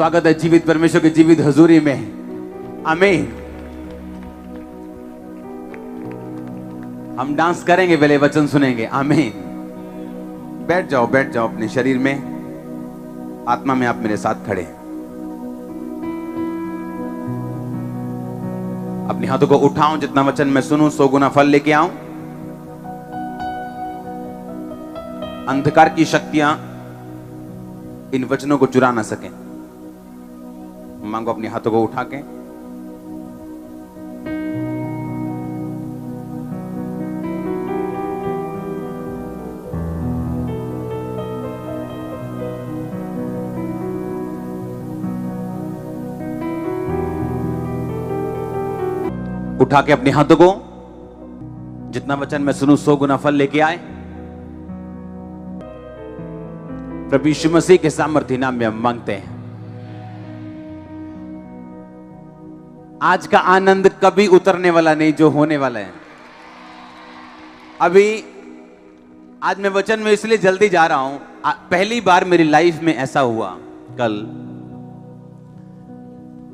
स्वागत है जीवित परमेश्वर की जीवित हजूरी में। आमीन। हम डांस करेंगे, पहले वचन सुनेंगे। आमीन। बैठ जाओ अपने शरीर में, आत्मा में आप मेरे साथ खड़े। अपने हाथों को उठाऊं, जितना वचन मैं सुनूं 100 गुना फल लेके आऊं। अंधकार की शक्तियां इन वचनों को चुरा ना सकें। मांगो अपने हाथों को उठा के। उठा के अपने हाथों को, जितना वचन मैं सुनूं 100 गुना फल लेके आए। प्रभु यीशु मसीह के सामर्थ्य नाम में हम मांगते हैं। आज का आनंद कभी उतरने वाला नहीं, जो होने वाला है। अभी आज मैं वचन में इसलिए जल्दी जा रहा हूं, पहली बार मेरी लाइफ में ऐसा हुआ कल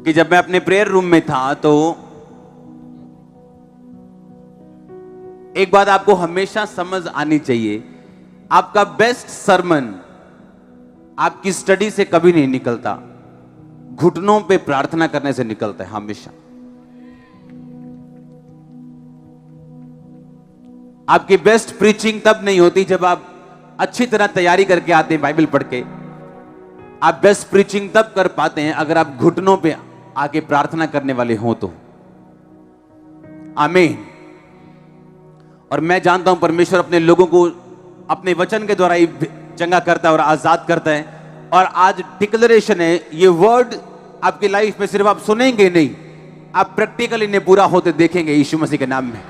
कि जब मैं अपने प्रेयर रूम में था, तो एक बात आपको हमेशा समझ आनी चाहिए, आपका बेस्ट सरमन आपकी स्टडी से कभी नहीं निकलता, घुटनों पे प्रार्थना करने से निकलता है हमेशा। आपकी बेस्ट प्रीचिंग तब नहीं होती जब आप अच्छी तरह तैयारी करके आते हैं बाइबल पढ़ के। आप बेस्ट प्रीचिंग तब कर पाते हैं अगर आप घुटनों पे आके प्रार्थना करने वाले हो तो। आमीन। और मैं जानता हूं परमेश्वर अपने लोगों को अपने वचन के द्वारा ही चंगा करता है और आजाद करता है। और आज डिक्लेरेशन है, ये वर्ड आपकी लाइफ में सिर्फ आप सुनेंगे नहीं, आप प्रैक्टिकली इन्हें पूरा होते देखेंगे यीशु मसीह के नाम में।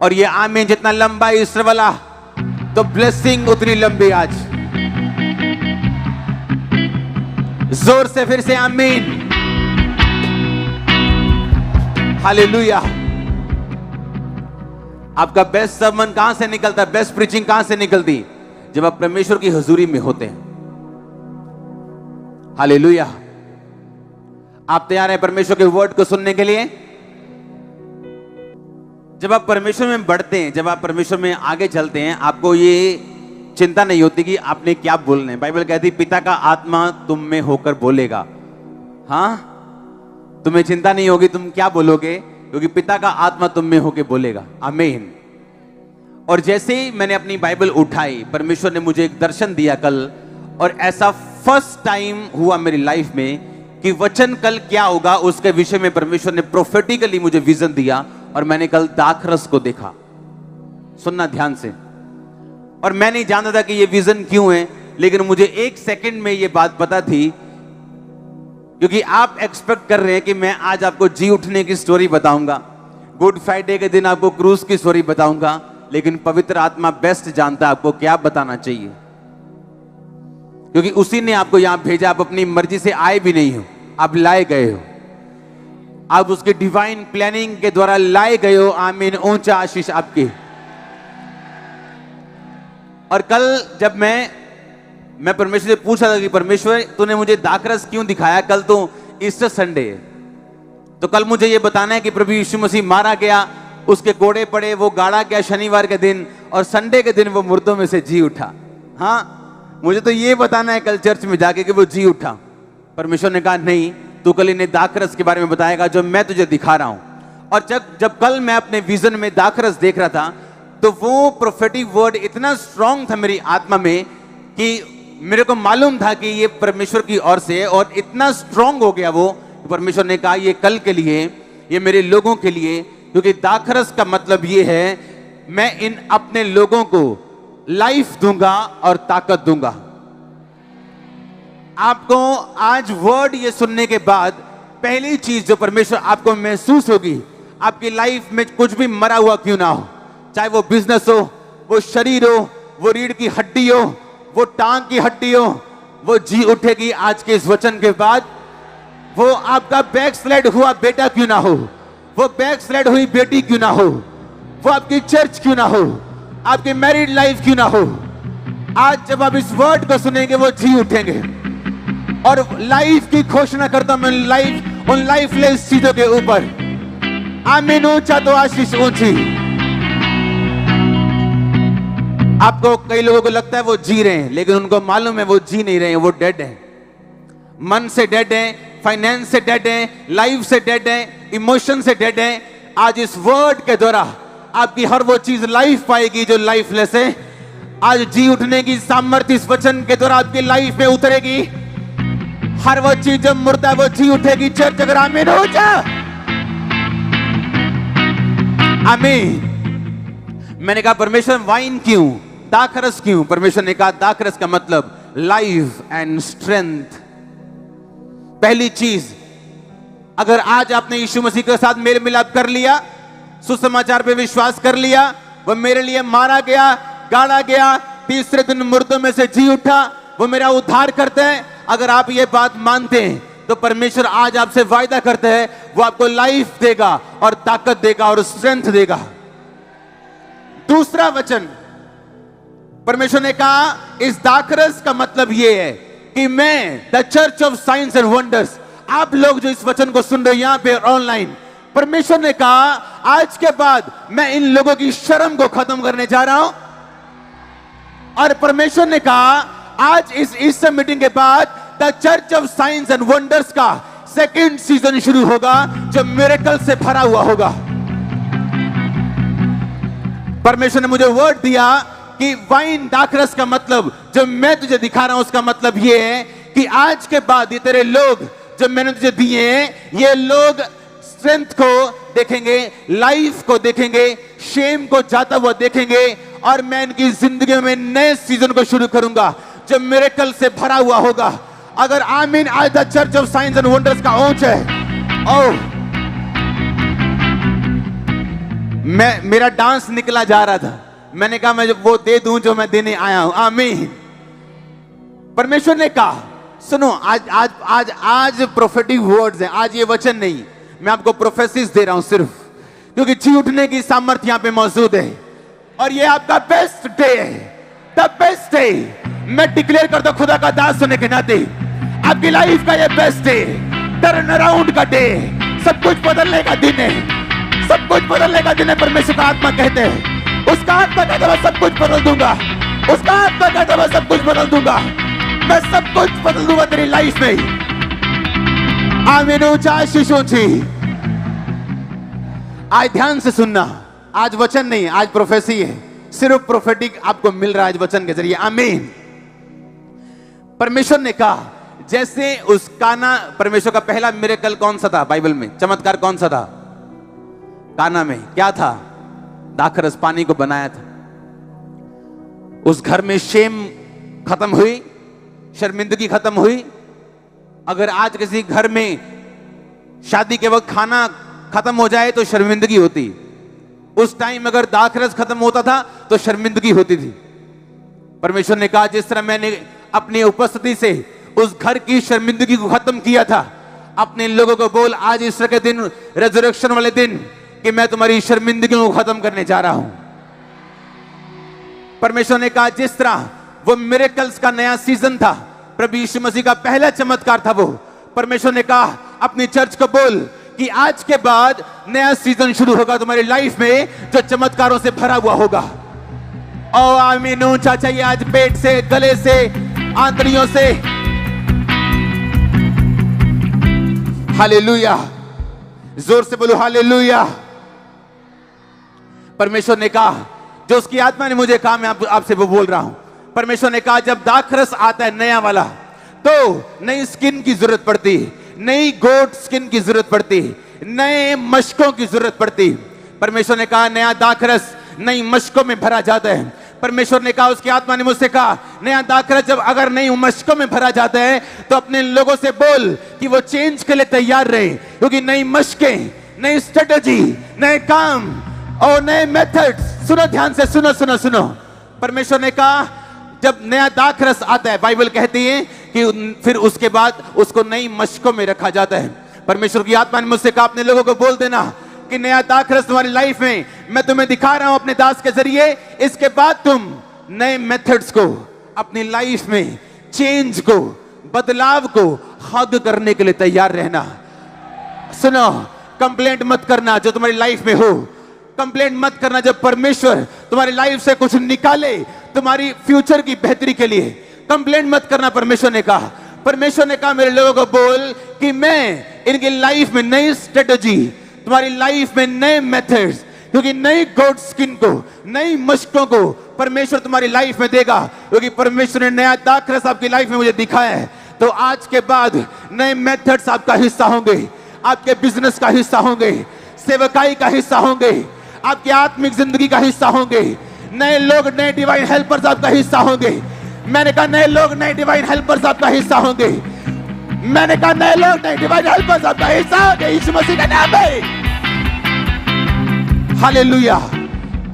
और ये आमीन जितना लंबा है ईस्टर वाला, तो ब्लेसिंग उतनी लंबी आज। जोर से फिर से आमीन। हालेलुया। आपका बेस्ट सर्मन कहां से निकलता है, बेस्ट प्रीचिंग कहां से निकलती? जब आप परमेश्वर की हुजूरी में होते हैं। हालेलुया। आप तैयार हैं परमेश्वर के वर्ड को सुनने के लिए? जब आप परमेश्वर में बढ़ते हैं, जब आप परमेश्वर में आगे चलते हैं, आपको ये चिंता नहीं होती कि आपने क्या बोलना है। बाइबल कहती है पिता का आत्मा तुम में होकर बोलेगा। हाँ, तुम्हें चिंता नहीं होगी तुम क्या बोलोगे, क्योंकि पिता का आत्मा तुम में होकर बोलेगा। आमीन। और जैसे ही मैंने अपनी बाइबल उठाई, परमेश्वर ने मुझे एक दर्शन दिया कल, और ऐसा फर्स्ट टाइम हुआ मेरी लाइफ में कि वचन कल क्या होगा उसके विषय में परमेश्वर ने प्रोफेटिकली मुझे विजन दिया। और मैंने कल दाखरस को देखा। सुनना ध्यान से। और मैं नहीं जानता था कि ये विजन क्यों है, लेकिन मुझे 1 सेकंड में ये बात पता थी, क्योंकि आप एक्सपेक्ट कर रहे हैं कि मैं आज आपको जी उठने की स्टोरी बताऊंगा, गुड फ्राइडे के दिन आपको क्रूज की स्टोरी बताऊंगा, लेकिन पवित्र आत्मा बेस्ट जानता है आपको क्या बताना चाहिए, क्योंकि उसी ने आपको यहां भेजा। आप अपनी मर्जी से आए भी नहीं हो, आप लाए गए हो। आप उसके डिवाइन प्लानिंग के द्वारा लाए गए हो। आमीन। ऊंचा आशीष आपकी। और कल जब मैं परमेश्वर से पूछा था कि परमेश्वर तूने मुझे दाखरस क्यों दिखाया, कल तो ईस्टर संडे है, तो कल मुझे ये बताना है कि प्रभु यीशु मसीह मारा गया, उसके कोड़े पड़े, वो गाड़ा गया शनिवार के दिन, और संडे के दिन वो मुर्दों में से जी उठा। हाँ, मुझे तो ये बताना है कल चर्च में जाके कि वो जी उठा। परमेश्वर ने कहा नहीं, तू कल इन्हें दाखरस के बारे में बताएगा जो मैं तुझे दिखा रहा हूं। और जब कल मैं अपने विजन में दाखरस देख रहा था, तो वो प्रोफेटिक वर्ड इतना स्ट्रांग था मेरी आत्मा में कि मेरे को मालूम था कि ये परमेश्वर की ओर से, और इतना स्ट्रांग हो गया वो, परमेश्वर ने कहा ये कल के लिए, ये मेरे लोगों के लिए, क्योंकि दाखरस का मतलब ये है मैं इन अपने लोगों को लाइफ दूंगा और ताकत दूंगा। आपको आज वर्ड ये सुनने के बाद पहली चीज जो परमेश्वर आपको महसूस होगी, आपकी लाइफ में कुछ भी मरा हुआ क्यों ना हो, चाहे वो बिजनेस हो, वो शरीर हो, वो रीढ़ की हड्डी हो, वो टांग की हड्डी हो, वो जी उठेगी आज के इस वचन के बाद। वो आपका बैक स्लाइड हुआ बेटा क्यों ना हो, वो बैक स्लाइड हुई बेटी क्यों ना हो, वो आपकी चर्च क्यों ना हो, आपकी मैरिड लाइफ क्यों ना हो, आज जब आप इस वर्ड को सुनेंगे वो जी उठेंगे। और लाइफ की घोषणा करता हूं मैं उन लाइफलेस चीजों के ऊपर। आमीन। ऊंचा तो आशीष ऊंची। आपको कई लोगों को लगता है वो जी रहे हैं, लेकिन उनको मालूम है वो जी नहीं रहे हैं, वो डेड है। मन से डेड है, फाइनेंस से डेड है, लाइफ से डेड है, इमोशन से डेड है। आज इस वर्ड के द्वारा आपकी हर वो चीज लाइफ पाएगी जो लाइफलेस है। आज जी उठने की सामर्थ्य इस वचन के द्वारा आपकी लाइफ में उतरेगी। हर वो चीज जब मुर्दा है वो जी उठेगी। चर्च अगर आमीन हो जा। आमीन। मैंने कहा परमेश्वर वाइन क्यों, दाखरस क्यों? परमेश्वर ने कहा दाखरस का मतलब लाइफ एंड स्ट्रेंथ। पहली चीज, अगर आज आपने यीशु मसीह के साथ मेल मिलाप कर लिया, सुसमाचार पे विश्वास कर लिया, वो मेरे लिए मारा गया, गाड़ा गया, तीसरे दिन मुर्दों में से जी उठा, वो मेरा उद्धार करता है। अगर आप ये बात मानते हैं तो परमेश्वर आज आपसे वायदा करते हैं वो आपको लाइफ देगा और ताकत देगा और स्ट्रेंथ देगा। दूसरा वचन परमेश्वर ने कहा इस दाखरस का मतलब यह है कि मैं the church of science and wonders, आप लोग जो इस वचन को सुन रहे हो यहां पे ऑनलाइन, परमेश्वर ने कहा आज के बाद मैं इन लोगों की शर्म को खत्म करने जा रहा हूं। और परमेश्वर ने कहा आज इस मीटिंग के बाद the church of science and wonders का सेकंड सीजन शुरू होगा जो मिरेकल से भरा हुआ होगा। परमेश्वर ने मुझे वर्ड दिया कि वाइन दाखरस का मतलब जो मैं तुझे दिखा रहा हूं उसका मतलब यह है कि आज के बाद ये तेरे लोग जो मैंने तुझे दिए हैं, ये लोग स्ट्रेंथ को देखेंगे, लाइफ को देखेंगे, शेम को जाता हुआ देखेंगे, और मैं इनकी जिंदगी में नए सीजन को शुरू करूंगा जो मिरेकल से भरा हुआ होगा। अगर आमीन आज the church of science and wonders का ओंच है। ओह, मेरा डांस निकला जा रहा था, मैंने कहा मैं वो दे दूं जो मैं देने आया हूं। आमीन। परमेश्वर ने कहा सुनो, आज आज आज आज प्रोफेटिक वर्ड्स हैं, आज ये वचन नहीं, मैं आपको प्रोफेसिस दे रहा हूं सिर्फ, क्योंकि जी उठने की सामर्थ्य यहां पे मौजूद है और ये आपका बेस्ट डे है, द बेस्ट डे। मैं डिक्लेयर करता हूं खुदा का दास होने के नाते आपकी लाइफ का ये बेस्ट डे, टर्न अराउंड का डे, सब कुछ बदलने का दिन है, सब कुछ बदलने का दिन है। परमेश्वर का आत्मा कहते हैं, उसका आत्मा कहता है सब कुछ बदल दूंगा, उसका आत्मा कहता है सब कुछ बदल दूंगा, मैं सब कुछ बदल दूंगा तेरी लाइफ में। आमीन। ऊंचा आशीष ऊंची। आज ध्यान से सुनना, आज वचन नहीं, आज प्रोफेसी है, सिर्फ प्रोफेटिक आपको मिल रहा है आज वचन के जरिए। आमीन। परमेश्वर ने कहा जैसे उस काना, परमेश्वर का पहला मिरेकल कौन सा था बाइबल में, चमत्कार कौन सा था? काना में क्या था? दाखरस, पानी को बनाया था। उस घर में शेम खत्म हुई, शर्मिंदगी खत्म हुई। अगर आज किसी घर में शादी के वक्त खाना खत्म हो जाए तो शर्मिंदगी होती, उस टाइम अगर दाखरस खत्म होता था तो शर्मिंदगी होती थी। परमेश्वर ने कहा जिस तरह मैंने अपनी उपस्थिति से उस घर की शर्मिंदगी को खत्म किया था, अपने लोगों को बोल आज ईस्टर के दिन, रेजरेक्शन वाले दिन, कि मैं तुम्हारी शर्मिंदगी को खत्म करने जा रहा हूं। परमेश्वर ने कहा जिस तरह वो मिरेकल्स का नया सीजन था, प्रभु यीशु मसीह का पहला चमत्कार था वो, परमेश्वर ने कहा अपनी चर्च को बोल कि आज के बाद नया सीजन शुरू होगा तुम्हारी लाइफ में जो चमत्कारों से भरा हुआ होगा। ओ आमीन। ऊंचा चाहिए आज पेट से, गले से, आंतड़ियों से। हालेलुया। जोर से बोलो हालेलुया। परमेश्वर ने कहा, जो उसकी आत्मा ने मुझे कहा, मैं आपसे वो बोल रहा हूं। परमेश्वर ने कहा जब दाखरस आता है नया वाला, तो नई स्किन की जरूरत पड़ती, नई गोट स्किन की जरूरत पड़ती, नए मशकों की जरूरत पड़ती। परमेश्वर ने कहा नया दाखरस नई मशकों में भरा जाता है। परमेश्वर ने कहा, उसकी आत्मा ने मुझसे कहा, नया दाखरस जब अगर नई मशकों में भरा जाता है तो अपने लोगों से बोल कि वो चेंज के लिए तैयार रहे, क्योंकि नई मशकें, नई स्ट्रेटेजी, नए काम और नए मेथड। सुनो ध्यान से, सुनो सुनो सुनो। परमेश्वर ने कहा जब नया दाखरस आता है, बाइबल कहती है कि फिर उसके बाद उसको नई मशकों में रखा जाता है। परमेश्वर की आत्मा ने मुझसे कहा अपने लोगों को बोल देना कि नया दाखरस तुम्हारी लाइफ में मैं तुम्हें दिखा रहा हूं अपने दास के जरिए। इसके बाद तुम नए मेथड्स को अपनी लाइफ में, चेंज को बदलाव को हग करने के लिए तैयार रहना। सुनो, कंप्लेंट मत करना जो तुम्हारी लाइफ में हो। कंप्लेंट मत करना जब परमेश्वर तुम्हारी लाइफ से कुछ निकाले तुम्हारी फ्यूचर की बेहतरी के लिए। कंप्लेंट मत करना। परमेश्वर ने कहा मेरे लोगों को बोल कि मैं इनकी लाइफ में नई स्ट्रेटजी, तुम्हारी लाइफ में नए मेथड्स, क्योंकि नई गोट स्किन को, नई मशकों को परमेश्वर तुम्हारी लाइफ में देगा, क्योंकि परमेश्वर ने नया दाखरस आपकी लाइफ में मुझे दिखाया है। तो आज के बाद नए मेथड्स आपका हिस्सा होंगे, आपके बिजनेस का हिस्सा होंगे, सेवकाई का हिस्सा होंगे, आपकी आत्मिक जिंदगी का हिस्सा होंगे। नए लोग, नए डिवाइन हेल्पर्स आपका हिस्सा होंगे। मैंने कहा नए लोग, नए डिवाइन हेल्पर्स आपका हिस्सा होंगे। मैंने कहा नए लोग, नए डिवाइन हेल्पर्स आपका हिस्सा होंगे, यीशु मसीह का नाम में। हालेलुया।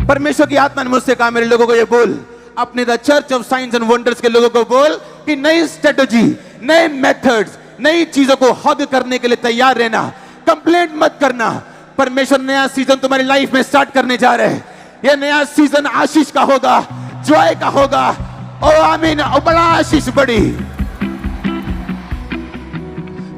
परमेश्वर की आत्मा ने मुझसे कहा मेरे लोगों को ये बोल, अपने the church of science and wonders के लोगों को बोल कि नई स्ट्रेटजी, नए मेथड्स, नई चीजों को हग करने के लिए तैयार रहना। कंप्लेंट मत करना। परमेश्वर नया सीजन तुम्हारी लाइफ में स्टार्ट करने जा रहे हैं। यह नया सीजन आशीष का होगा, जॉय का होगा। ओ आमीन। ओ बड़ा आशीष बड़ी।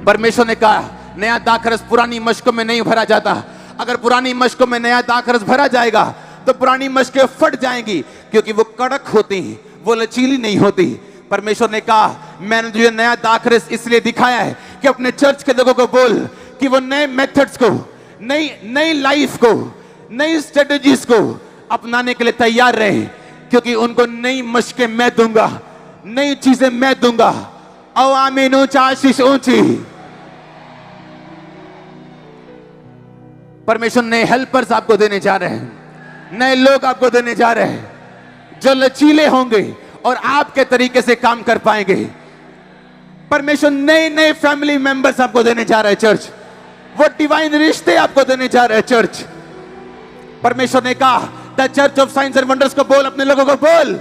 परमेश्वर ने कहा नया दाखरस पुरानी मशकों में नहीं भरा जाता। अगर पुरानी मशकों में नया दाखरस भरा जाएगा तो पुरानी मशकें फट जाएंगी, क्योंकि वो कड़क होती हैं, वो लचीली नहीं होती। परमेश्वर ने कहा मैंने तुझे नया दाखरस इसलिए दिखाया है कि अपने चर्च के लोगों को बोल कि वो नए मेथड्स को, नई लाइफ को, नई स्ट्रेटजीज को अपनाने के लिए तैयार रहे, क्योंकि उनको नई मशकें मैं दूंगा, नई चीजें मैं दूंगा। ओ आमीन। ऊंचा आशीष ऊंची। परमेश्वर नए हेल्पर्स आपको देने जा रहे हैं, नए लोग आपको देने जा रहे हैं जो लचीले होंगे और आपके तरीके से काम कर पाएंगे। परमेश्वर नए नए फैमिली मेंबर्स आपको देने जा रहे हैं चर्च। वो डिवाइन रिश्ते आपको देने जा रहे हैं चर्च। परमेश्वर ने कहा the church of science and wonders को बोल, अपने लोगों को बोल,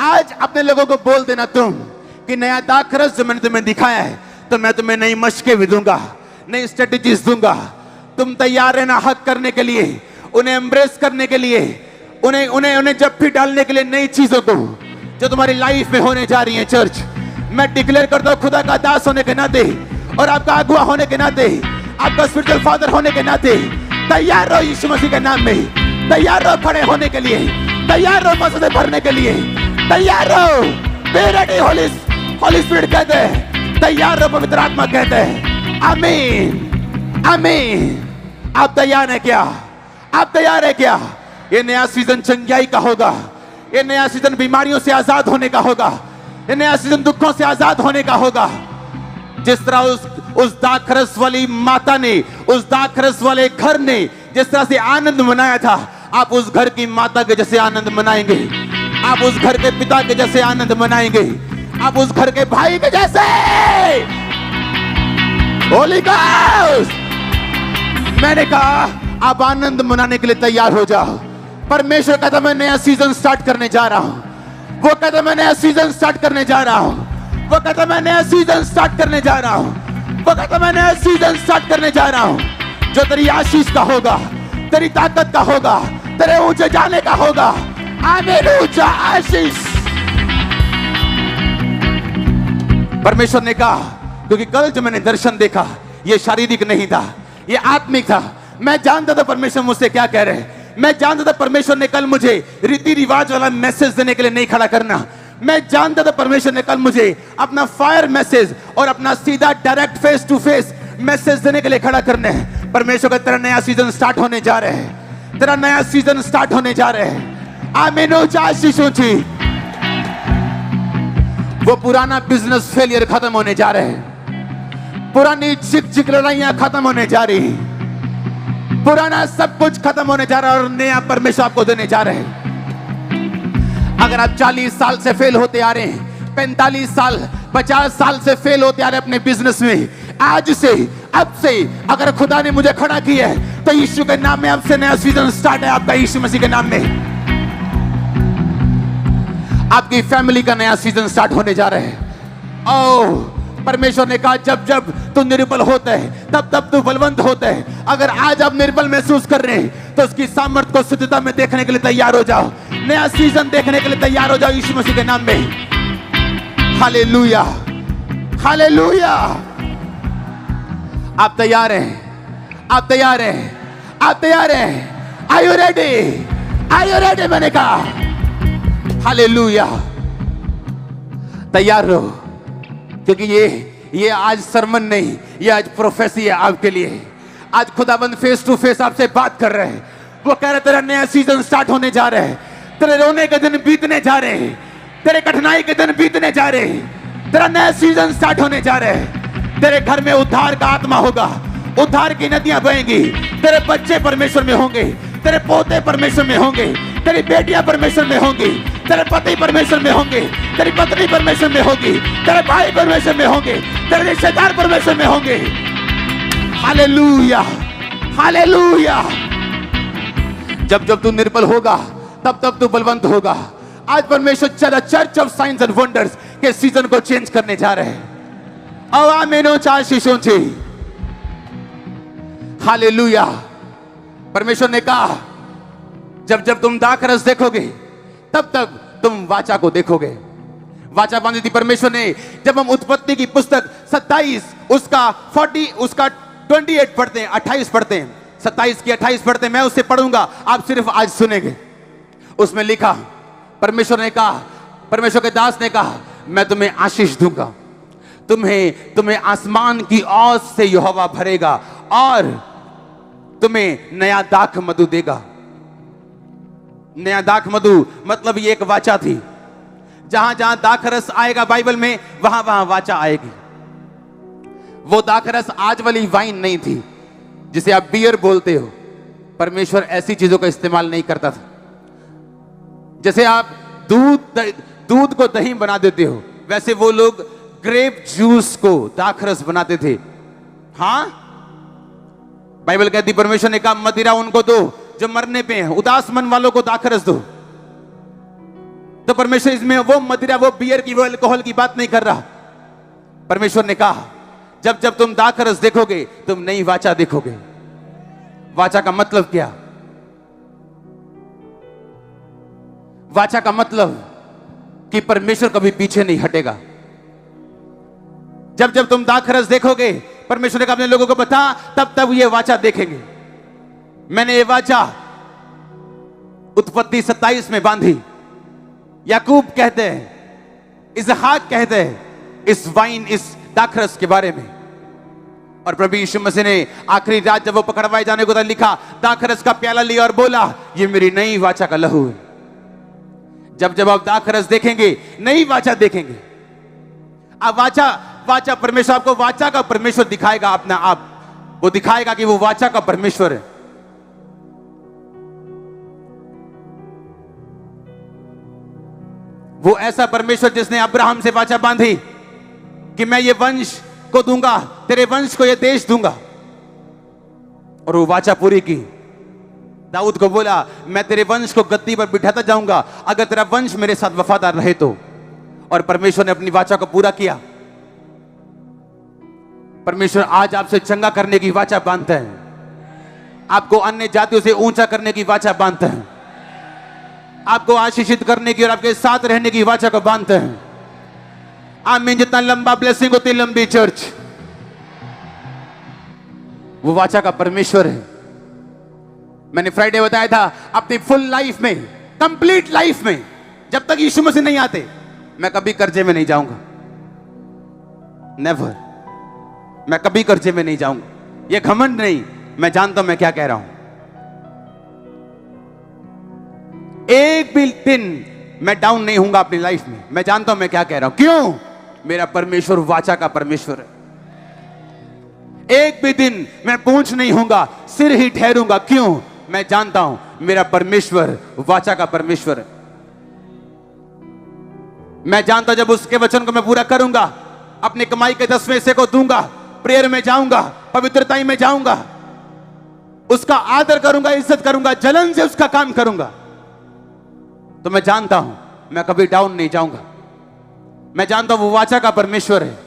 आज अपने लोगों को बोल देना तुम कि नया दाखरस जो मैंने तुम्हें दिखाया है, तो मैं तुम्हें नई मशकें भी दूंगा, नई स्ट्रेटजीज दूंगा। तुम तैयार रहना हक करने के लिए, उन्हें एम्ब्रेस करने के लिए, उन्हें जप्फी डालने के लिए, नई चीजों को जो तुम्हारी लाइफ में होने जा रही है। चर्च, मैं डिक्लेयर करता हूं खुदा का दास होने के नाते और आपका अगुआ होने के नाते, आपका स्पिरिचुअल फादर होने के नाते, तैयार रहो यीशु मसीह के नाम में। तैयार रहो खड़े होने के लिए, तैयार रहो मसले भरने के लिए, तैयार रहो। बी रेडी, होली स्पिरिट कहते हैं, तैयार रहो, पवित्र आत्मा कहते हैं। आमीन, आमीन। आप तैयार हैं क्या? आप तैयार हैं क्या? ये नया सीजन चंगाई का होगा, ये नया सीजन बीमारियों से आजाद होने का होगा, ये नया सीजन दुखों से आजाद होने का होगा। जिस तरह उस दाखरस वाली माता ने, उस दाखरस वाले घर ने जिस तरह से आनंद मनाया था, आप उस घर की माता के जैसे आनंद मनाएंगे, आप उस घर के पिता के जैसे आनंद मनाएंगे, आप उस घर के भाई के जैसे। होली गॉस्ट, मैंने कहा आप आनंद मनाने के लिए तैयार हो जाओ। परमेश्वर कहता मैं नया सीजन स्टार्ट करने जा रहा हूं। वो कहता मैं नया सीजन स्टार्ट करने जा रहा हूं। वो कहता मैं नया सीजन स्टार्ट करने जा रहा हूं। वो कहता मैं नया सीजन स्टार्ट करने जा रहा हूं जो तेरी आशीष का होगा, तेरी ताकत का होगा, तेरे ऊंचे जाने का होगा। आमीन। ऊंचा आशीष। परमेश्वर ने कहा, क्योंकि कल जो मैंने दर्शन देखा ये शारीरिक नहीं था, ये आत्मिक था। मैं जानता था परमेश्वर मुझसे क्या कह रहे हैं। मैं जानता था परमेश्वर ने कल मुझे रीति रिवाज वाला मैसेज देने के लिए नहीं खड़ा करना। मैं जानता था परमेश्वर ने कल मुझे अपना फायर मैसेज और अपना सीधा direct face to face message देने के लिए खड़ा करना है। परमेश्वर का तेरा नया सीजन स्टार्ट होने जा रहे हैं, तेरा नया सीजन स्टार्ट होने जा रहे हैं। आमीन। ऊंचा आशीष ऊंची। वो पुराना बिजनेस फेलियर खत्म होने जा रहे हैं, पुरानी चिक चिक लड़ाइयां खत्म होने जा रही हैं, पुराना सब कुछ खत्म होने जा रहा है और नया परमेश्वर आपको देने जा रहे हैं। अगर आप 40 साल से फेल होते आ रहे हैं, 45 साल 50 साल से फेल होते आ रहे हैं अपने बिजनेस में, आज से अब से अगर खुदा ने मुझे खड़ा किया है तो यीशु के नाम में अब से नया सीजन स्टार्ट है आपका, यीशु मसीह के नाम में। आपकी फैमिली का नया सीजन स्टार्ट होने जा रहा है। ओह, परमेश्वर ने कहा जब जब तू निर्बल होता है तब तब तू बलवंत होता है। अगर आज आप निर्बल महसूस कर रहे हैं तो उसकी सामर्थ्य को शुद्धता में देखने के लिए तैयार हो जाओ, नया सीजन देखने के लिए तैयार हो जाओ यीशु मसीह के नाम में। Hallelujah, hallelujah. आप तैयार हैं? आप तैयार हैं? आप तैयार हैं? Are you ready? Are you ready? मैंने कहा हालेलुया। तैयार रहो, क्योंकि ये आज सरमन नहीं, ये आज प्रोफेसी है आपके लिए। आज खुदाबंद फेस टू फेस आपसे बात कर रहे हैं। वो कह रहे तेरा नया सीजन स्टार्ट होने जा रहा है, तेरे रोने के दिन बीतने जा रहे हैं, तेरे कठिनाई के दिन बीतने जा रहे हैं, तेरा नया सीजन स्टार्ट होने जा रहा है। तेरे घर में उद्धार का आत्मा होगा, उद्धार की नदियां बहेंगी, तेरे बच्चे परमेश्वर में होंगे, तेरे पोते परमेश्वर में होंगे, तेरी बेटियां परमेश्वर में होंगी, तेरे पति परमेश्वर में होंगे, तेरी पत्नी परमेश्वर में होगी, तेरे भाई परमेश्वर में होंगे, तेरे रिश्तेदार परमेश्वर में होंगे। Hallelujah, hallelujah. जब जब तू निर्बल होगा तब तब तू बलवंत होगा। आज परमेश्वर church of science and wonders के सीजन को चेंज करने जा रहे हैं। आवा मेनो चार शिशों से हालेलुया। परमेश्वर ने कहा जब जब तुम दाखरस देखोगे तब तक तुम वाचा को देखोगे। वाचा बांधी थी परमेश्वर ने। जब हम उत्पत्ति की पुस्तक 27 उसका 40 उसका 28 पढ़ते हैं, 28 पढ़ते हैं, 27 की 28 पढ़ते हैं, मैं उससे पढ़ूंगा, आप सिर्फ आज सुनेंगे। उसमें लिखा, परमेश्वर ने कहा, परमेश्वर के दास ने कहा, मैं तुम्हें आशीष दूंगा, तुम्हें आसमान की औस से यहोवा भरेगा और तुम्हें नया दाख मधु देगा। नया दाख मधु मतलब ये एक वाचा थी। जहां जहां दाखरस आएगा बाइबल में, वहां वहां वाचा आएगी। वो दाखरस आज वाली वाइन नहीं थी जिसे आप बियर बोलते हो। परमेश्वर ऐसी चीजों का इस्तेमाल नहीं करता था। जैसे आप दूध को दही बना देते हो, वैसे वो लोग ग्रेप जूस को दाखरस बनाते थे। हां, बाइबल कहती परमेश्वर ने कहा मदिरा उनको दो जो मरने पे हैं, उदास मन वालों को दाखरस दो। तो परमेश्वर इसमें वो मदिरा, वो बियर की, वो अल्कोहल की बात नहीं कर रहा। परमेश्वर ने कहा जब जब तुम दाखरस देखोगे तुम नई वाचा देखोगे। वाचा का मतलब क्या? वाचा का मतलब कि परमेश्वर कभी पीछे नहीं हटेगा। जब जब तुम दाखरस देखोगे, परमेश्वर ने कहा अपने लोगों को बता, तब तब ये वाचा देखेंगे। मैंने ये वाचा उत्पत्ति 27 में बांधी। याकूब कहते हैं, इसहाक कहते हैं इस वाइन, इस दाखरस के बारे में। और प्रभु यीशु मसीह ने आखिरी रात जब वो पकड़वाए जाने को था, लिखा दाखरस का प्याला लिया और बोला ये मेरी नई वाचा का लहू है। जब जब आप दाखरस देखेंगे, नई वाचा देखेंगे। अब वाचा परमेश्वर आपको वाचा का परमेश्वर दिखाएगा अपना आप। वो दिखाएगा कि वो वाचा का परमेश्वर है। वो ऐसा परमेश्वर जिसने अब्राहम से वाचा बांधी कि मैं ये वंश को दूंगा, तेरे वंश को ये देश दूंगा, और वो वाचा पूरी की। दाऊद को बोला मैं तेरे वंश को गद्दी पर बिठाता जाऊंगा अगर तेरा वंश मेरे साथ वफादार रहे तो। और परमेश्वर ने अपनी वाचा को पूरा किया। परमेश्वर आज आपसे चंगा करने की वाचा बांधता है, आपको अन्य जातियों से ऊंचा करने की वाचा बांधता है, आपको आशीषित करने की और आपके साथ रहने की वाचा को बांधते हैं। आमीन। जितना लंबा ब्लेसिंग उतनी लंबी चर्च। वो वाचा का परमेश्वर है। मैंने फ्राइडे बताया था अपनी फुल लाइफ में, कंप्लीट लाइफ में, जब तक यीशु मसीह नहीं आते, मैं कभी कर्जे में नहीं जाऊंगा। नेवर। मैं कभी कर्जे में नहीं जाऊंगा। ये घमंड नहीं, मैं जानता हूं मैं क्या कह रहा हूं। एक भी दिन मैं डाउन नहीं हूंगा अपनी लाइफ में। मैं जानता हूं मैं क्या कह रहा हूं। क्यों? मेरा परमेश्वर वाचा का परमेश्वर है। एक भी दिन मैं पूंछ नहीं होऊंगा, सिर ही ठहरूंगा। क्यों? मैं जानता हूं मेरा परमेश्वर वाचा का परमेश्वर है। मैं जानता जब उसके वचन को मैं पूरा करूंगा, अपनी कमाई के 10वें हिस्से को दूंगा, प्रेयर में जाऊंगा, पवित्रता में जाऊंगा, उसका आदर करूंगा, इज्जत करूंगा, जलन से उसका काम करूंगा, तो मैं जानता हूं मैं कभी डाउन नहीं जाऊंगा। मैं जानता हूं वो वाचा का परमेश्वर है।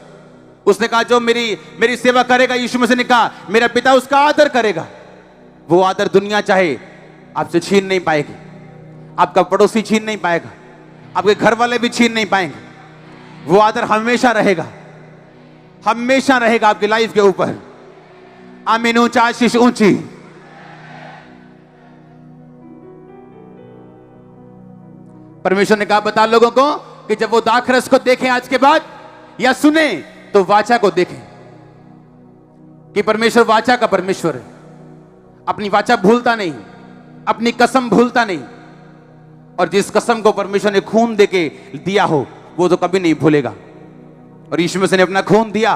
उसने कहा जो मेरी सेवा करेगा, यीशु मसीह ने कहा मेरा पिता उसका आदर करेगा। वो आदर दुनिया चाहे आपसे छीन नहीं पाएगी, आपका पड़ोसी छीन नहीं पाएगा, आपके घर वाले भी छीन नहीं पाएंगे। वो आदर हमेशा रहेगा। हमेशा रहेगा आपकी लाइफ के ऊपर। आमीन। ऊंचा आशीष ऊंची। परमेश्वर ने कहा बता लोगों को कि जब वो दाखरस को देखें आज के बाद या सुने तो वाचा को देखें कि परमेश्वर वाचा का परमेश्वर है। अपनी वाचा भूलता नहीं, अपनी कसम भूलता नहीं, और जिस कसम को परमेश्वर ने खून देके दिया हो वो तो कभी नहीं भूलेगा। और यीशु मसीह ने अपना खून दिया,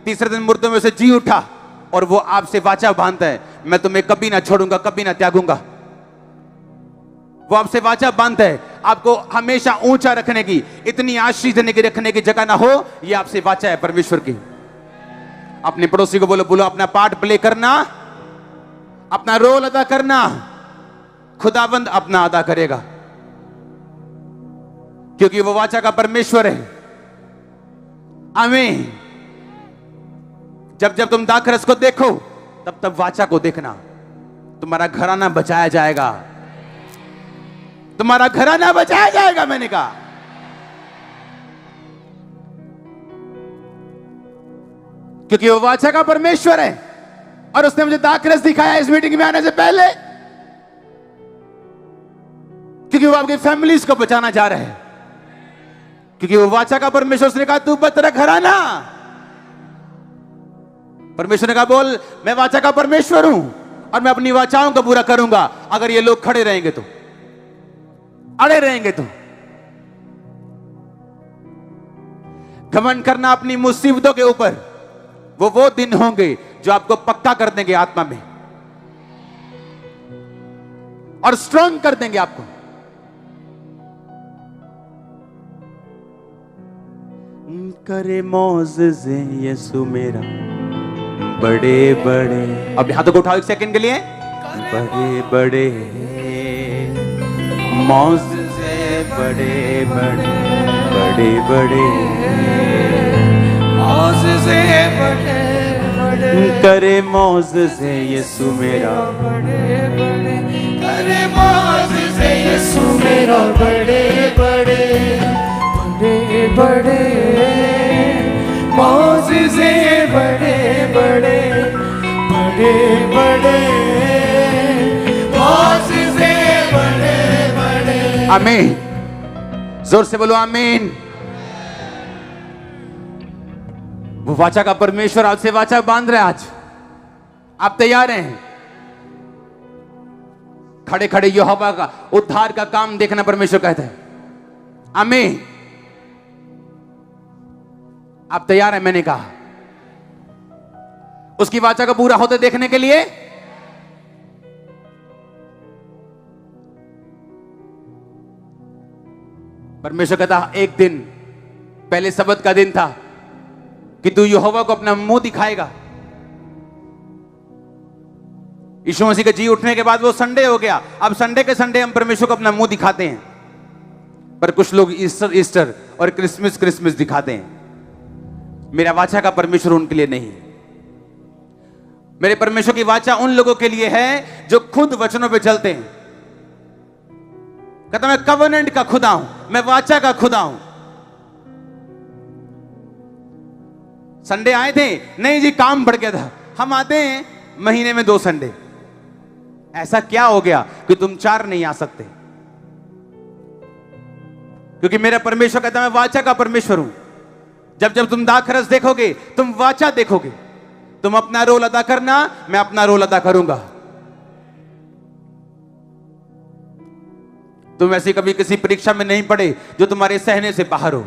तीसरे दिन मुर्दों में से जी उठा, और वो आपसे वाचा बांधता है, मैं तुम्हें कभी ना छोड़ूंगा, कभी ना त्यागूंगा। वो आपसे वाचा बांधता है आपको हमेशा ऊंचा रखने की, इतनी आशीष देने की, रखने की जगह ना हो, ये आपसे वाचा है परमेश्वर की। अपने पड़ोसी को बोलो, बोलो अपना पार्ट प्ले करना, अपना रोल अदा करना, खुदाबंद अपना अदा करेगा, क्योंकि वो वाचा का परमेश्वर है। आमीन। जब जब तुम दाखरस को देखो तब तब वाचा को देखना। तुम्हारा घराना बचाया जाएगा, तुम्हारा घराना बचाया जाएगा। मैंने कहा क्योंकि वो वाचा का परमेश्वर है। और उसने मुझे दाखरस दिखाया इस मीटिंग में आने से पहले, क्योंकि वो आपकी फैमिलीज को बचाना चाह रहे हैं, क्योंकि वो वाचा का परमेश्वर। उसने कहा तू बच तेरा घराना। परमेश्वर ने कहा बोल मैं वाचा का परमेश्वर हूं और मैं अपनी वाचाओं को पूरा करूंगा। अगर ये लोग खड़े रहेंगे तो, अड़े रहेंगे तो। घमंड करना अपनी मुसीबतों के ऊपर, वो दिन होंगे जो आपको पक्का कर देंगे आत्मा में और स्ट्रांग कर देंगे आपको। करे मौज़े यीशु मेरा बड़े बड़े। अब हाथों को उठाओ एक सेकंड के लिए। बड़े बड़े मौज़े, बड़े बड़े बड़े बड़े मौज़े, बड़े बड़े करे मौज़े यीशु मेरा बड़े बड़े, करे मौज़े यीशु मेरा बड़े बड़े बड़े बड़े मौज़े, बड़े बड़े बड़े बड़े मौज़े, बड़े बड़े। आमीन। जोर से बोलो आमीन। वो वाचा का परमेश्वर आपसे वाचा बांध रहे हैं। आज आप तैयार हैं? खड़े खड़े यहोवा का उद्धार का काम देखना परमेश्वर कहता है। आमीन। आप तैयार हैं? मैंने कहा उसकी वाचा का पूरा होते देखने के लिए। परमेश्वर कहता एक दिन पहले सब्त का दिन था कि तू यहोवा को अपना मुंह दिखाएगा। यीशु मसीह के जी उठने के बाद वो संडे हो गया। अब संडे के संडे हम परमेश्वर को अपना मुंह दिखाते हैं, पर कुछ लोग ईस्टर और क्रिसमस दिखाते हैं। मेरा वाचा का परमेश्वर उनके लिए नहीं है। मेरे परमेश्वर की वाचा उन लोगों के लिए है जो खुद वचनों पे चलते हैं। कहता मैं कवेनेंट का खुदा हूं, मैं वाचा का खुदा हूं। संडे आए थे? नहीं जी, काम बढ़ गया था। हम आते हैं महीने में 2 संडे। ऐसा क्या हो गया कि तुम 4 नहीं आ सकते? क्योंकि मेरा परमेश्वर कहता मैं वाचा का परमेश्वर हूं। जब जब तुम दाखरस देखोगे तुम वाचा देखोगे। तुम अपना रोल अदा करना, मैं अपना रोल अदा करूंगा। तुम ऐसी कभी किसी परीक्षा में नहीं पड़े जो तुम्हारे सहने से बाहर हो।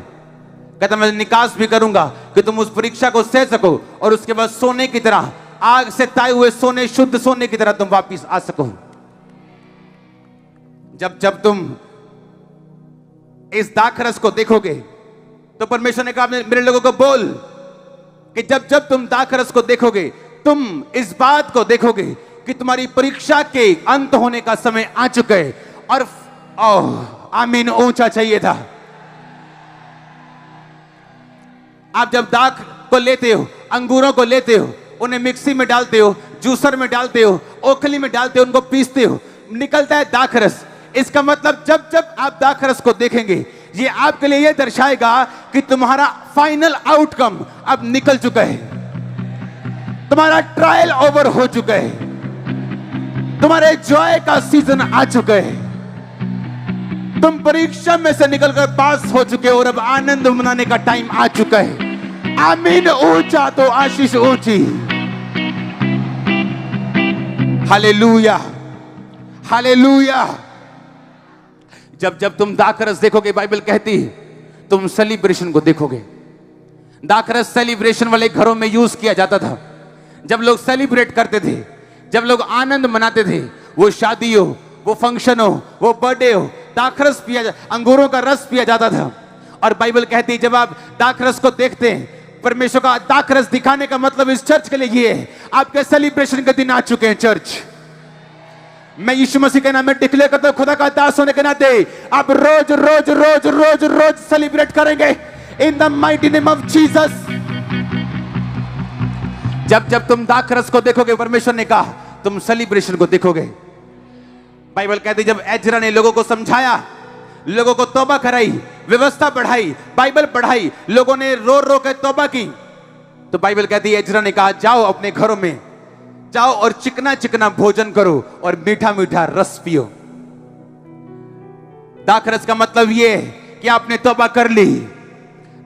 कहता मैं निकास भी करूंगा कि तुम उस परीक्षा को सह सको और उसके बाद सोने की तरह, आग से ताए हुए सोने, शुद्ध सोने की तरह तुम वापिस आ सको। जब जब तुम इस दाखरस को देखोगे तो परमेश्वर ने कहा मेरे लोगों को बोल कि जब जब तुम दाखरस को देखोगे तुम इस बात को देखोगे कि तुम्हारी परीक्षा के अंत होने का समय आ चुका है। और आमीन ऊंचा चाहिए था। आप जब दाख को लेते हो, अंगूरों को लेते हो, उन्हें मिक्सी में डालते हो, जूसर में डालते हो, ओखली में डालते हो, उनको पीसते हो, निकलता है दाखरस। इसका मतलब जब जब आप दाखरस को देखेंगे ये आपके लिए ये दर्शाएगा कि तुम्हारा फाइनल आउटकम अब निकल चुका है, तुम्हारा ट्रायल ओवर हो चुका है, तुम्हारे जॉय का सीजन आ चुका है, तुम परीक्षा में से निकलकर पास हो चुके हो और अब आनंद मनाने का टाइम आ चुका है। आमीन। ऊंचा तो आशीष ऊंची। Hallelujah, hallelujah. जब जब तुम दाखरस देखोगे, बाइबल कहती है तुम सेलिब्रेशन को देखोगे। दाखरस सेलिब्रेशन वाले घरों में यूज किया जाता था। जब लोग सेलिब्रेट करते थे, जब लोग आनंद मनाते थे, वो शादी हो, वो फंक्शन हो, वो बर्थडे हो, दाखरस पिया, अंगूरों का रस पिया जाता था। और बाइबल कहती है जब आप दाखरस को देखते हैं, परमेश्वर का दाखरस दिखाने का मतलब इस चर्च के लिए ये है, आपके सेलिब्रेशन के दिन आ चुके हैं चर्च। मैं यीशु मसीह के नाम में डिक्लेयर करता हूं, खुदा का दास होने के नाते आप रोज रोज रोज रोज रोज सेलिब्रेट करेंगे in the mighty name of Jesus. जब जब तुम दाखरस को देखोगे, परमेश्वर ने कहा तुम सेलिब्रेशन को देखोगे। बाइबल कहती जब एजरा ने लोगों को समझाया, लोगों को तौबा कराई, व्यवस्था बढ़ाई, बाइबल पढ़ाई, लोगों ने रो रो के तौबा की, तो बाइबल कहती है एजरा ने कहा जाओ अपने घरों में जाओ और चिकना चिकना भोजन करो और मीठा मीठा रस पियो। दाखरस का मतलब यह कि आपने तौबा कर ली।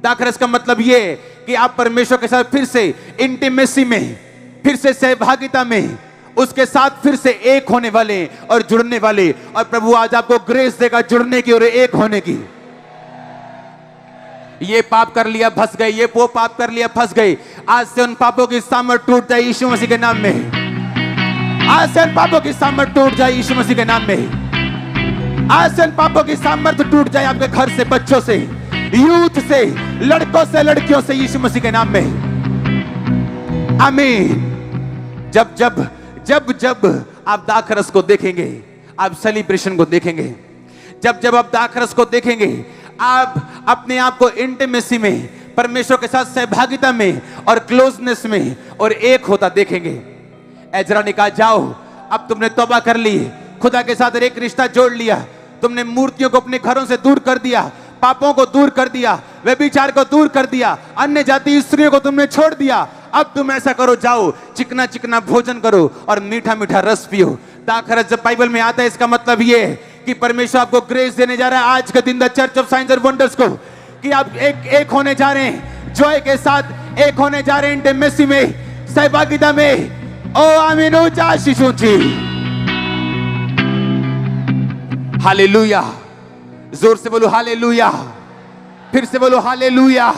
दाखरस का मतलब यह कि आप परमेश्वर के साथ फिर से इंटीमेसी में, फिर से सहभागिता में, उसके साथ फिर से एक होने वाले और जुड़ने वाले। और प्रभु आज आपको ग्रेस देगा जुड़ने की और एक होने की। ये पाप कर लिया फंस गए, ये वो पाप कर लिया फंस गए, आज से उन पापों की सामर्थ टूट जाए यीशु मसीह के नाम में। आज से उन पापों की सामर्थ टूट जाए यीशु मसीह के नाम में। आज से उन पापों की सामर्थ टूट जाए आपके घर से, बच्चों से, यूथ से, लड़कों से, लड़कियों से, यीशु मसीह के नाम में। आमीन। जब जब जब जब आप दाखरस को देखेंगे, आप सेलिब्रेशन को देखेंगे, जब जब आप दाखरस को देखेंगे, आप अपने आप को इंटीमेसी में, परमेश्वर के साथ सहभागिता में और क्लोजनेस में और एक होता देखेंगे। एजरा ने कहा जाओ, अब तुमने तौबा कर ली, खुदा के साथ एक रिश्ता जोड़ लिया, तुमने मूर्तियों को अपने घरों से दूर कर दिया, पापों को दूर कर दिया, व्यभिचार को दूर कर दिया, अन्य जाति स्त्रियों को तुमने छोड़ दिया। अब तुम ऐसा करो, जाओ चिकना चिकना भोजन करो और मीठा मीठा रस पियो। दाखरस जब बाइबल में आता है, इसका मतलब ये है कि परमेश्वर आपको ग्रेस देने जा रहा है आज के दिन, the church of science and wonders को, कि आप एक होने जा रहे हैं, जॉय के साथ एक होने जा रहे हैं, इंटीमेसी में, सहभागिता में। ओ आमीन। ऊंचा शिशु जी। हालेलुया। जोर से बोलो हालेलुया। फिर से बोलो हालेलुया।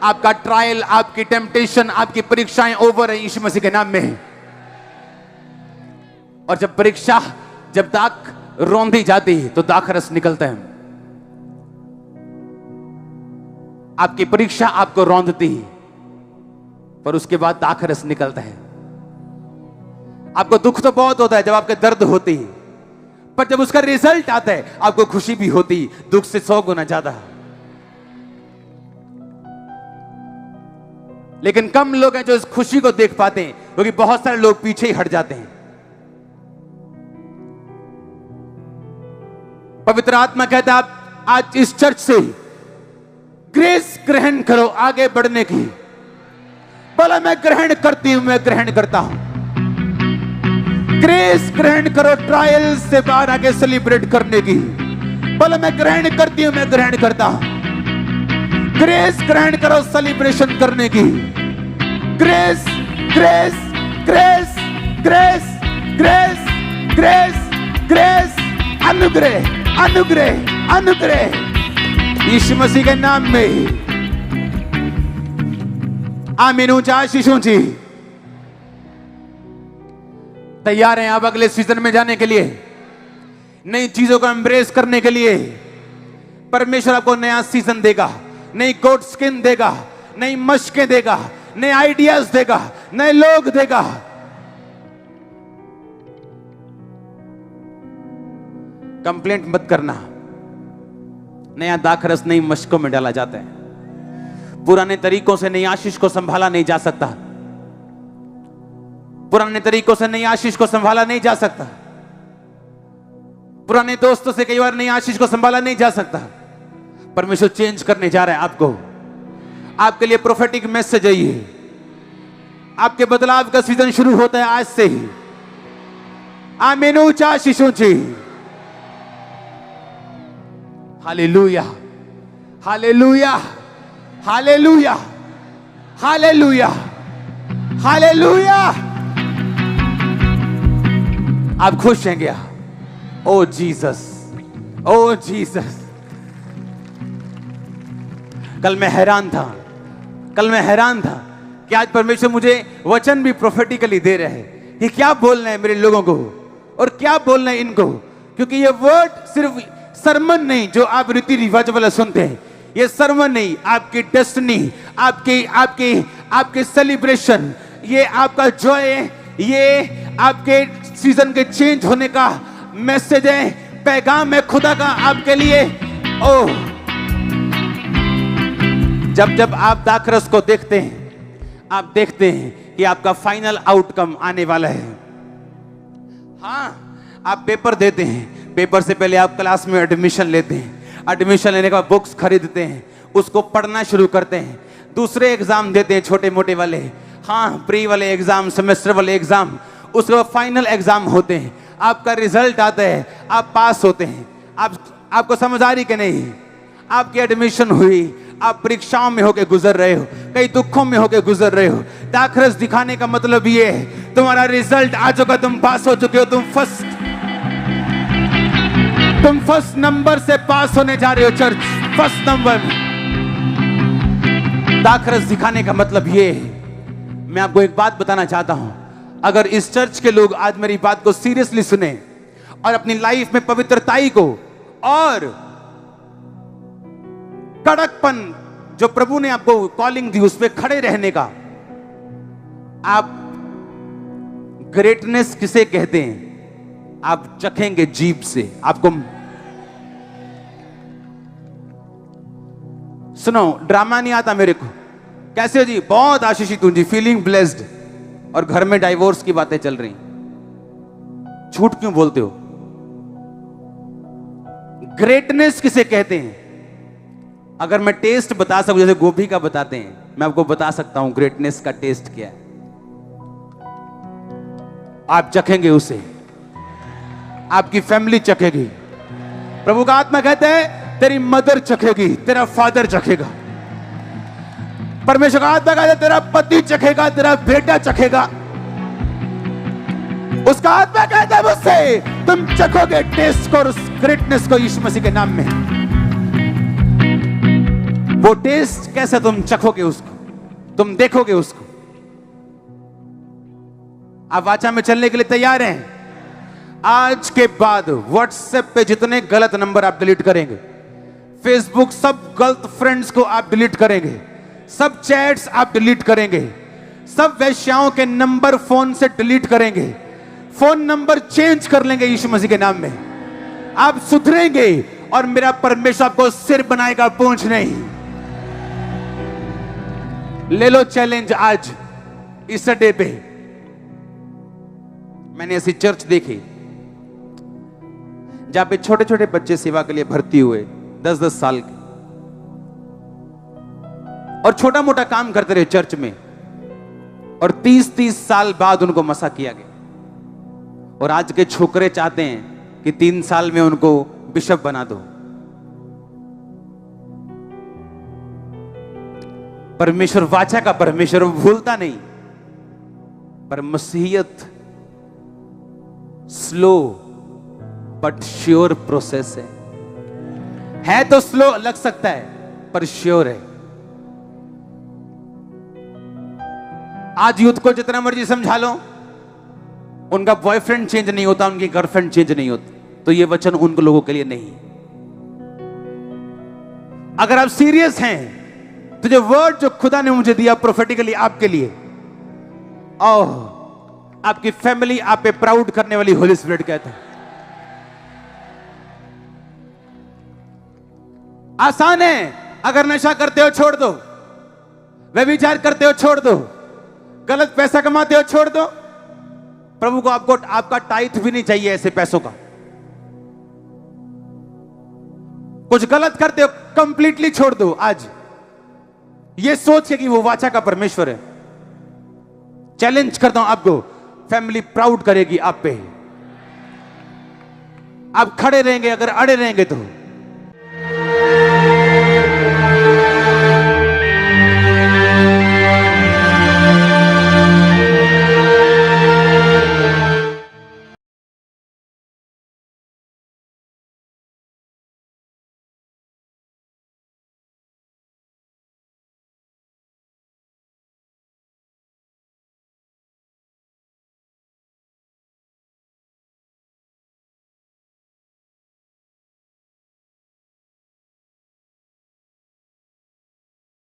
आपका ट्रायल, आपकी टेम्पटेशन, आपकी परीक्षाएं ओवर है यीशु मसीह के नाम में। और जब परीक्षा, जब दाख रौंदी जाती है तो दाखरस निकलता है। आपकी परीक्षा आपको रौंदती है, पर उसके बाद दाखरस निकलता है। आपको दुख तो बहुत होता है जब आपके दर्द होती है, पर जब उसका रिजल्ट आता है आपको खुशी भी होती, दुख से 100 गुना ज्यादा। लेकिन कम लोग हैं जो इस खुशी को देख पाते हैं, क्योंकि बहुत सारे लोग पीछे ही हट जाते हैं। पवित्र आत्मा कहता है आप आज इस चर्च से ग्रेस ग्रहण करो आगे बढ़ने की। बोला मैं ग्रहण करती हूं, मैं ग्रहण करता हूं। ग्रेस ग्रहण करो ट्रायल से बाहर आगे सेलिब्रेट करने की। बोला मैं ग्रहण करती हूं, मैं ग्रहण करता हूं। ग्रेस ग्रहण करो सेलिब्रेशन करने की। Grace grace grace grace grace grace grace, अनुग्रह अनुग्रह अनुग्रह यीशु मसीह के नाम में। आमीन। ऊंचा आशीष ऊंची। तैयार हैं आप अगले सीजन में जाने के लिए, नई चीजों को एम्ब्रेस करने के लिए? परमेश्वर आपको नया सीजन देगा, नई कोट स्किन देगा, नई मशकें देगा, नए आइडियाज देगा, नए लोग देगा। कंप्लेंट मत करना। नया दाखरस नई मशकों में डाला जाता है। पुराने तरीकों से नई आशीष को संभाला नहीं जा सकता। पुराने तरीकों से नई आशीष को संभाला नहीं जा सकता। पुराने दोस्तों से कई बार नई आशीष को संभाला नहीं जा सकता। परमेश्वर चेंज करने जा रहा है आपको। आपके लिए प्रोफेटिक मैसेज है ये। आपके बदलाव का सीजन शुरू होता है आज से ही। आमीन ऊंचा शिशुची। Hallelujah, hallelujah, hallelujah, hallelujah, hallelujah. आप खुश हैं क्या? O Jesus, O Jesus. कल मैं हैरान था कि आज परमेश्वर मुझे वचन भी प्रोफेटिकली दे रहे हैं कि क्या बोलना है मेरे लोगों को और क्या बोलना है इनको। क्योंकि ये वर्ड सिर्फ सरमन नहीं जो आप रीति रिवाज वाला सुनते हैं, ये सरमन नहीं, आपकी डेस्टिनी, आपके सेलिब्रेशन, ये आपका जॉय, ये आपके सीजन के चेंज होने का मैसेज है, पैगाम है खुदा का आपके लिए। ओह, जब आप दाखरस को देखते हैं, आप देखते हैं कि आपका फाइनल आउटकम आने वाला है। हाँ, आप पेपर देते हैं, पेपर से पहले आप क्लास में एडमिशन लेते हैं, एडमिशन लेने के बाद बुक्स खरीदते हैं, उसको पढ़ना शुरू करते हैं, दूसरे एग्जाम देते हैं छोटे मोटे वाले, हाँ प्री वाले एग्जाम, सेमेस्टर वाले एग्जाम, उसके बाद फाइनल एग्जाम होते हैं, आपका रिजल्ट आता है, आप पास होते हैं। आपको समझ आ रही कि नहीं? आपकी एडमिशन हुई, आप परीक्षाओं में होके गुजर रहे हो, कई दुखों में होके गुजर रहे हो। दाखरस दिखाने का मतलब ये है तुम्हारा रिजल्ट आ चुका, तुम पास हो चुके हो, तुम फर्स्ट नंबर से पास होने जा रहे हो चर्च, फर्स्ट नंबर। दाखरस दिखाने का मतलब ये है। मैं आपको एक बात बताना चाहता हूं, अगर इस चर्च के लोग आज मेरी बात को सीरियसली सुने और अपनी लाइफ में पवित्रताई को और कड़कपन जो प्रभु ने आपको कॉलिंग दी उस पे खड़े रहने का, आप ग्रेटनेस किसे कहते हैं आप चखेंगे जीभ से। आपको सुनो, ड्रामा नहीं आता मेरे को। कैसे हो जी? बहुत आशीषित हूं जी, फीलिंग ब्लेस्ड। और घर में डाइवोर्स की बातें चल रही, झूठ क्यों बोलते हो? ग्रेटनेस किसे कहते हैं? अगर मैं टेस्ट बता सकूं, जैसे गोभी का बताते हैं, मैं आपको बता सकता हूं ग्रेटनेस का टेस्ट क्या है। आप चखेंगे उसे, आपकी फैमिली चखेगी। प्रभु का आत्मा कहता है तेरी मदर चखेगी, तेरा फादर चखेगा। परमेश्वर का आत्मा कहता है तेरा पति चखेगा, तेरा बेटा चखेगा। उसका आत्मा कहता है मुझसे तुम चखोगे टेस्ट को, उस ग्रेटनेस को यीशु मसीह के नाम में। वो टेस्ट कैसे तुम चखोगे उसको, तुम देखोगे उसको। आप वाचा में चलने के लिए तैयार हैं? आज के बाद व्हाट्सएप पे जितने गलत नंबर आप डिलीट करेंगे, फेसबुक सब गलत फ्रेंड्स को आप डिलीट करेंगे, सब चैट्स आप डिलीट करेंगे, सब वेश्याओं के नंबर फोन से डिलीट करेंगे, फोन नंबर चेंज कर लेंगे यीशु मसीह के नाम में। आप सुधरेंगे और मेरा परमेश्वर आपको सिर बनाएगा, पूंछ नहीं। ले लो चैलेंज आज इस डे पे। मैंने ऐसी चर्च देखी जहां पे छोटे छोटे बच्चे सेवा के लिए भर्ती हुए, 10-10 साल के, और छोटा मोटा काम करते रहे चर्च में, और 30-30 साल बाद उनको मसा किया गया। और आज के छोकरे चाहते हैं कि 3 साल में उनको बिशप बना दो। परमेश्वर वाचा का परमेश्वर भूलता नहीं, पर मसीहियत स्लो बट श्योर प्रोसेस है तो स्लो लग सकता है पर श्योर है। आज यूथ को जितना मर्जी समझा लो, उनका बॉयफ्रेंड चेंज नहीं होता, उनकी गर्लफ्रेंड चेंज नहीं होती, तो ये वचन उन लोगों के लिए नहीं। अगर आप सीरियस हैं तो जो वर्ड जो खुदा ने मुझे दिया प्रोफेटिकली आपके लिए, ओह, आपकी फैमिली आप पे प्राउड करने वाली होली स्पिरिट कहता है। आसान है, अगर नशा करते हो छोड़ दो, व्यभिचार करते हो छोड़ दो, गलत पैसा कमाते हो छोड़ दो। प्रभु को आपका टाइट भी नहीं चाहिए ऐसे पैसों का। कुछ गलत करते हो, कंप्लीटली छोड़ दो आज, ये सोच के कि वो वाचा का परमेश्वर है। चैलेंज करता हूं आपको, फैमिली प्राउड करेगी आप पे। आप खड़े रहेंगे, अगर अड़े रहेंगे तो